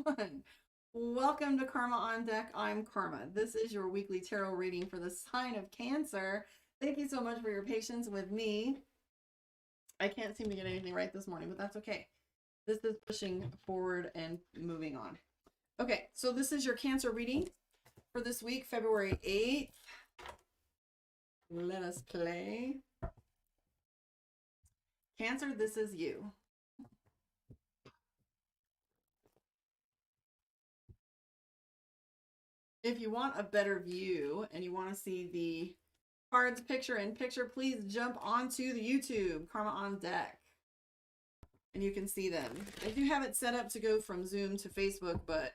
everyone. Welcome to Karma on Deck. I'm Karma. This is your weekly tarot reading for the sign of Cancer. Thank you so much for your patience with me. I can't seem to get anything right this morning, but that's okay. This is pushing forward and moving on. Okay, so this is your Cancer reading for this week, February 8th. Let us play. Cancer, this is you. If you want a better view and you want to see the cards picture in picture, please jump onto the YouTube, Karma on Deck. And you can see them. I do have it set up to go from Zoom to Facebook, but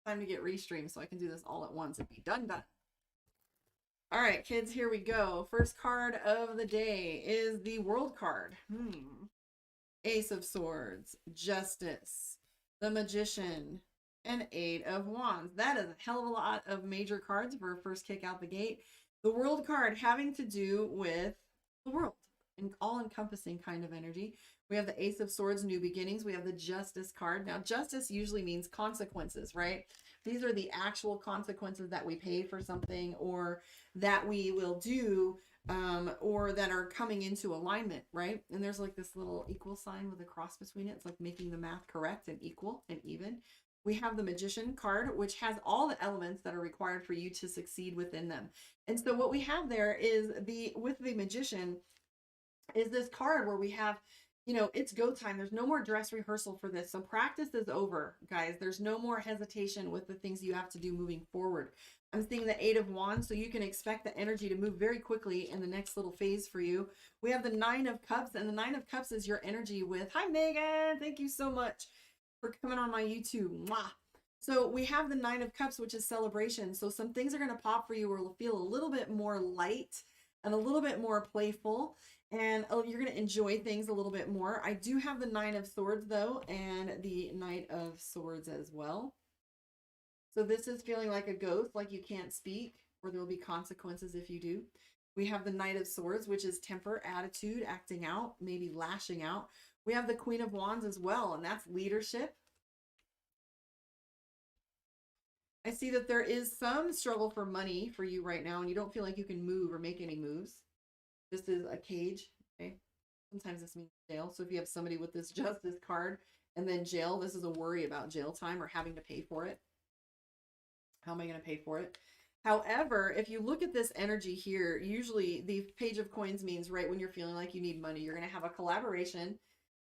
time to get restreamed so I can do this all at once and be done. All right, kids, here we go. First card of the day is the World card. Ace of Swords, Justice, the Magician, and Eight of Wands. That is a hell of a lot of major cards for a first kick out the gate. The World card having to do with the world, an all-encompassing kind of energy. We have the Ace of Swords, new beginnings. We have the Justice card. Now, justice usually means consequences, right? These are the actual consequences that we pay for something or that we will do or that are coming into alignment, right? And there's like this little equal sign with a cross between it. It's like making the math correct and equal and even. We have the Magician card, which has all the elements that are required for you to succeed within them. And so what we have there is with the Magician is this card where we have, you know, it's go time. There's no more dress rehearsal for this. So practice is over, guys. There's no more hesitation with the things you have to do moving forward. I'm seeing the Eight of Wands, so you can expect the energy to move very quickly in the next little phase for you. We have the Nine of Cups, and the Nine of Cups is your energy with, hi, Megan. Thank you so much for coming on my YouTube. Mwah. So we have the Nine of Cups, which is celebration. So some things are going to pop for you or feel a little bit more light and a little bit more playful. And you're going to enjoy things a little bit more. I do have the Nine of Swords, though, and the Knight of Swords as well. So this is feeling like a ghost, like you can't speak, or there will be consequences if you do. We have the Knight of Swords, which is temper, attitude, acting out, maybe lashing out. We have the Queen of Wands as well, and that's leadership. I see that there is some struggle for money for you right now, and you don't feel like you can move or make any moves. This is a cage, okay? Sometimes this means jail. So if you have somebody with this Justice card and then jail, this is a worry about jail time or having to pay for it. How am I going to pay for it? However, if you look at this energy here, usually the Page of Coins means right when you're feeling like you need money, you're going to have a collaboration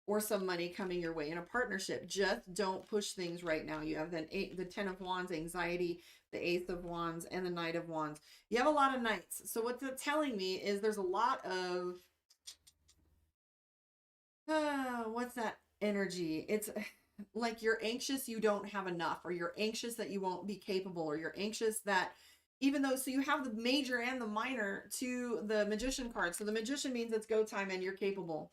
or some money coming your way in a partnership. Just don't push things right now. You have the Ten of Wands, anxiety, the Ace of Wands, and the Knight of Wands. You have a lot of Knights. So what that's telling me is there's a lot of, what's that energy? It's like you're anxious you don't have enough, or you're anxious that you won't be capable, or you're anxious that even though, so you have the major and the minor to the Magician card. So the Magician means it's go time and you're capable.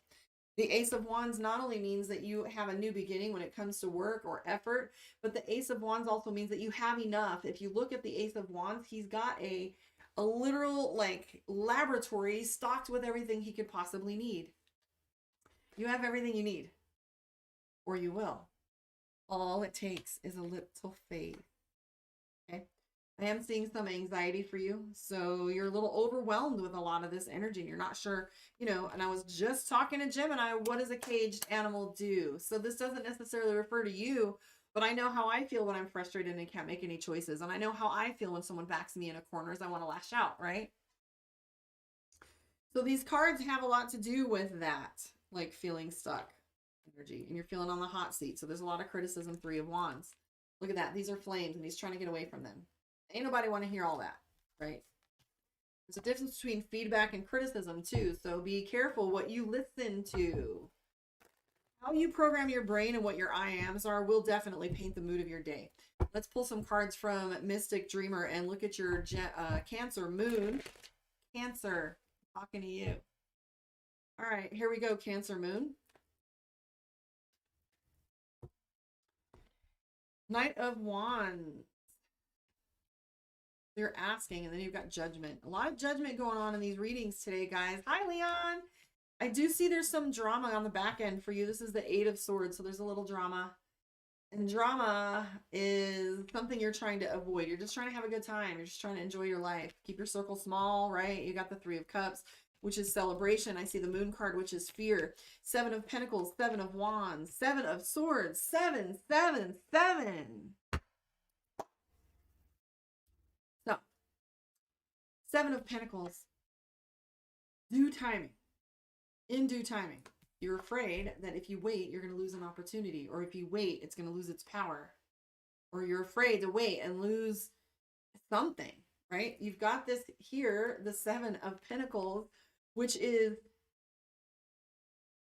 The Ace of Wands not only means that you have a new beginning when it comes to work or effort, but the Ace of Wands also means that you have enough. If you look at the Ace of Wands, he's got a literal like laboratory stocked with everything he could possibly need. You have everything you need, or you will. All it takes is a little faith. Okay. I am seeing some anxiety for you. So you're a little overwhelmed with a lot of this energy. You're not sure, you know, and I was just talking to Gemini, what does a caged animal do? So this doesn't necessarily refer to you, but I know how I feel when I'm frustrated and can't make any choices. And I know how I feel when someone backs me in a corner as I want to lash out, right? So these cards have a lot to do with that, like feeling stuck energy, and you're feeling on the hot seat. So there's a lot of criticism. Three of Wands. Look at that. These are flames, and he's trying to get away from them. Ain't nobody want to hear all that, right? There's a difference between feedback and criticism too. So be careful what you listen to. How you program your brain and what your I ams are will definitely paint the mood of your day. Let's pull some cards from Mystic Dreamer and look at your Cancer Moon. Cancer, talking to you. All right, here we go, Cancer Moon. Knight of Wands. You're asking, and then you've got Judgment. A lot of judgment going on in these readings today, guys. Hi, Leon. I do see there's some drama on the back end for you. This is the Eight of Swords, so there's a little drama. And drama is something you're trying to avoid. You're just trying to have a good time. You're just trying to enjoy your life. Keep your circle small, right? You got the Three of Cups, which is celebration. I see the Moon card, which is fear. Seven of Pentacles, Seven of Wands, Seven of Swords, 777. So, Seven of Pentacles, due timing. In due timing. You're afraid that if you wait, you're going to lose an opportunity, or if you wait, it's going to lose its power, or you're afraid to wait and lose something, right? You've got this here, the Seven of Pentacles, which is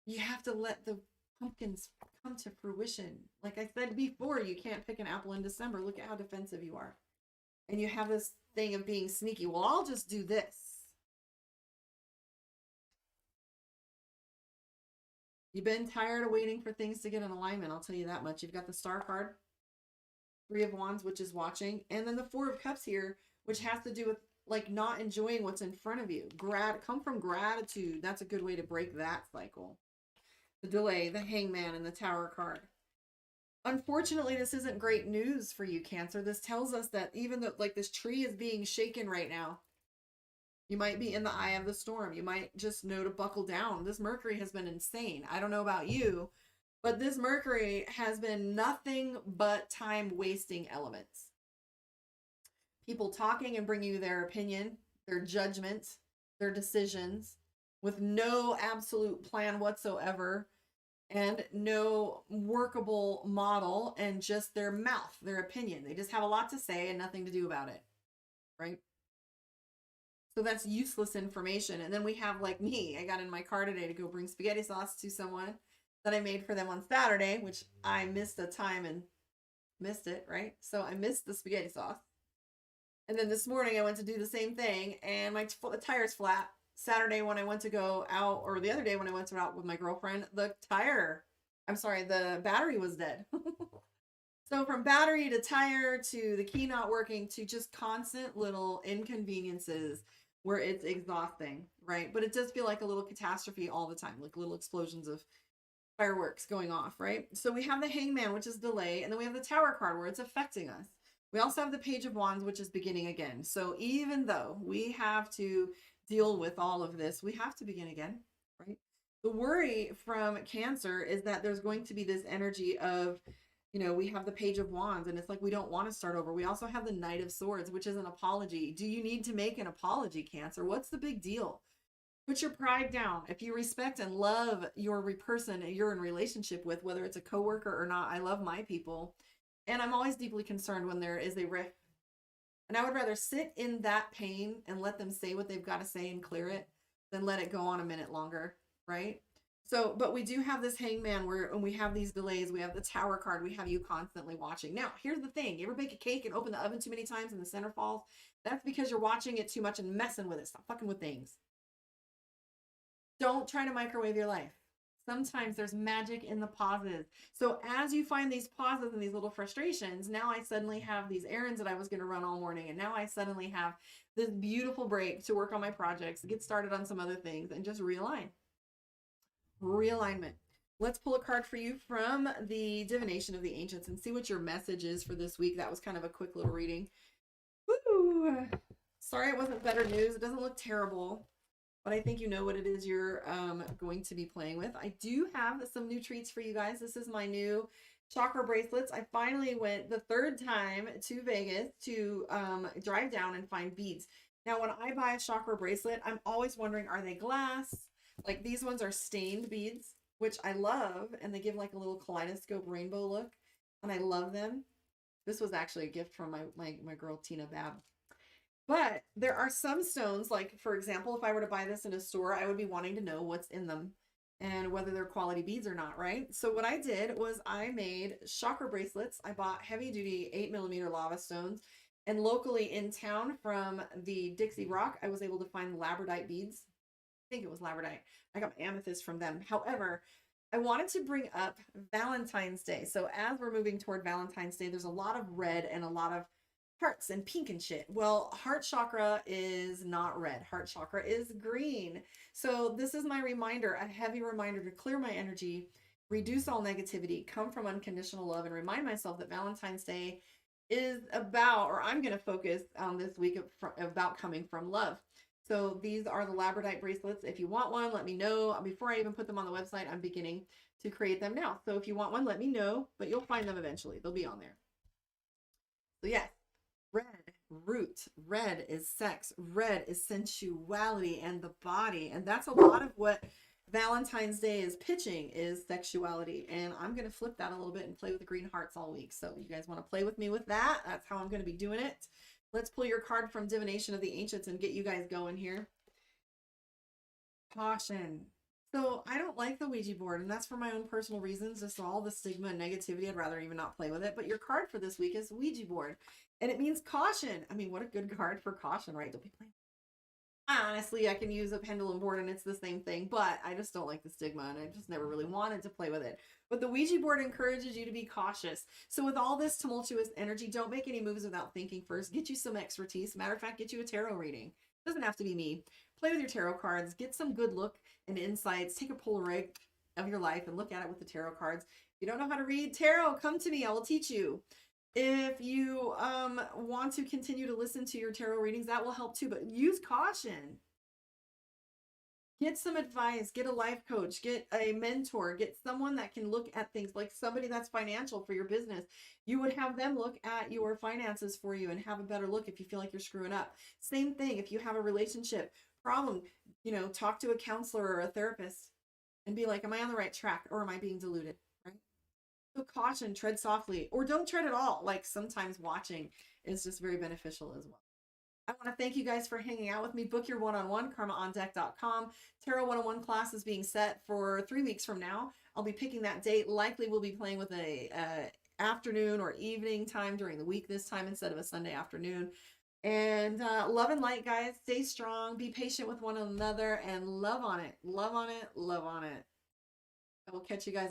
you have to let the pumpkins come to fruition. Like I said before, you can't pick an apple in December. Look at how defensive you are. And you have this thing of being sneaky. Well, I'll just do this. You've been tired of waiting for things to get in alignment. I'll tell you that much. You've got the Star card, Three of Wands, which is watching, and then the Four of Cups here, which has to do with like not enjoying what's in front of you. Come from gratitude. That's a good way to break that cycle. The delay, the Hangman, and the Tower card. Unfortunately, this isn't great news for you, Cancer. This tells us that even though like this tree is being shaken right now, you might be in the eye of the storm. You might just know to buckle down. This Mercury has been insane. I don't know about you, but this Mercury has been nothing but time wasting elements. People talking and bringing you their opinion, their judgment, their decisions with no absolute plan whatsoever and no workable model, and just their mouth, their opinion. They just have a lot to say and nothing to do about it, right? So that's useless information. And then we have like me. I got in my car today to go bring spaghetti sauce to someone that I made for them on Saturday, which I missed a time and missed it, right? So I missed the spaghetti sauce. And then this morning I went to do the same thing and my tire's flat. Saturday when I went to go out, or the other day when I went to out with my girlfriend, the battery was dead. So from battery to tire to the key not working to just constant little inconveniences where it's exhausting, right? But it does feel like a little catastrophe all the time, like little explosions of fireworks going off, right? So we have the Hangman, which is delay, and then we have the Tower card where it's affecting us. We also have the Page of Wands, which is beginning again. So even though we have to deal with all of this, we have to begin again, right? The worry from Cancer is that there's going to be this energy of, you know, we have the Page of Wands and it's like we don't want to start over. We also have the Knight of Swords, which is an apology. Do you need to make an apology, Cancer? What's the big deal? Put your pride down. If you respect and love your person you're in relationship with, whether it's a coworker or not, I love my people. And I'm always deeply concerned when there is a rift. And I would rather sit in that pain and let them say what they've got to say and clear it than let it go on a minute longer, right? So, but we do have this Hangman where when we have these delays, we have the Tower card, we have you constantly watching. Now, here's the thing. You ever bake a cake and open the oven too many times and the center falls? That's because you're watching it too much and messing with it. Stop fucking with things. Don't try to microwave your life. Sometimes there's magic in the pauses. So as you find these pauses and these little frustrations, now I suddenly have these errands that I was going to run all morning. And now I suddenly have this beautiful break to work on my projects, get started on some other things, and just realign. Realignment. Let's pull a card for you from the Divination of the Ancients and see what your message is for this week. That was kind of a quick little reading. Woo! Sorry it wasn't better news. It doesn't look terrible, but I think you know what it is you're going to be playing with. I do have some new treats for you guys. This is my new chakra bracelets. I finally went the third time to Vegas to drive down and find beads. Now, when I buy a chakra bracelet, I'm always wondering, are they glass? Like these ones are stained beads, which I love, and they give like a little kaleidoscope rainbow look, and I love them. This was actually a gift from my girl Tina Babb. But there are some stones, like for example, if I were to buy this in a store, I would be wanting to know what's in them and whether they're quality beads or not, right? So what I did was I made chakra bracelets. I bought heavy duty 8mm lava stones, and locally in town from the Dixie Rock, I was able to find labradorite beads. I think it was labradorite. I got my amethyst from them. However, I wanted to bring up Valentine's Day. So as we're moving toward Valentine's Day, there's a lot of red and a lot of hearts and pink and shit. Well, heart chakra is not red. Heart chakra is green. So this is my reminder, a heavy reminder to clear my energy reduce all negativity, come from unconditional love, and remind myself that Valentine's Day is about, or I'm going to focus on this week about coming from love. So these are the labradorite bracelets. If you want one, let me know. Before I even put them on the website, I'm beginning to create them now. So if you want one, let me know, but you'll find them eventually. They'll be on there. So yes, red, root. Red is sex. Red is sensuality and the body. And that's a lot of what Valentine's Day is pitching, is sexuality. And I'm going to flip that a little bit and play with the green hearts all week. So you guys want to play with me with that? That's how I'm going to be doing it. Let's pull your card from Divination of the Ancients and get you guys going here. Caution. So I don't like the Ouija board, and that's for my own personal reasons. Just all the stigma and negativity, I'd rather even not play with it. But your card for this week is Ouija board, and it means caution. I mean, what a good card for caution, right? Don't be playing. Honestly, I can use a pendulum board and it's the same thing, but I just don't like the stigma, and I just never really wanted to play with it. But the Ouija board encourages you to be cautious. So with all this tumultuous energy, don't make any moves without thinking first. Get you some expertise. Matter of fact, get you a tarot reading. It doesn't have to be me. Play with your tarot cards. Get some good look and insights. Take a Polaroid of your life and look at it with the tarot cards. If you don't know how to read tarot, come to me. I will teach you. If you want to continue to listen to your tarot readings, that will help too, but use caution. Get some advice, get a life coach, get a mentor, get someone that can look at things, like somebody that's financial for your business. You would have them look at your finances for you and have a better look if you feel like you're screwing up. Same thing, if you have a relationship problem, you know, talk to a counselor or a therapist and be like, am I on the right track, or am I being deluded? So caution, tread softly, or don't tread at all. Like sometimes watching is just very beneficial as well. I want to thank you guys for hanging out with me. Book your one-on-one, karmaondeck.com. Tarot 101 class is being set for 3 weeks from now. I'll be picking that date. Likely we'll be playing with a afternoon or evening time during the week this time instead of a Sunday afternoon. And love and light, guys. Stay strong. Be patient with one another and love on it. Love on it. Love on it. I will catch you guys on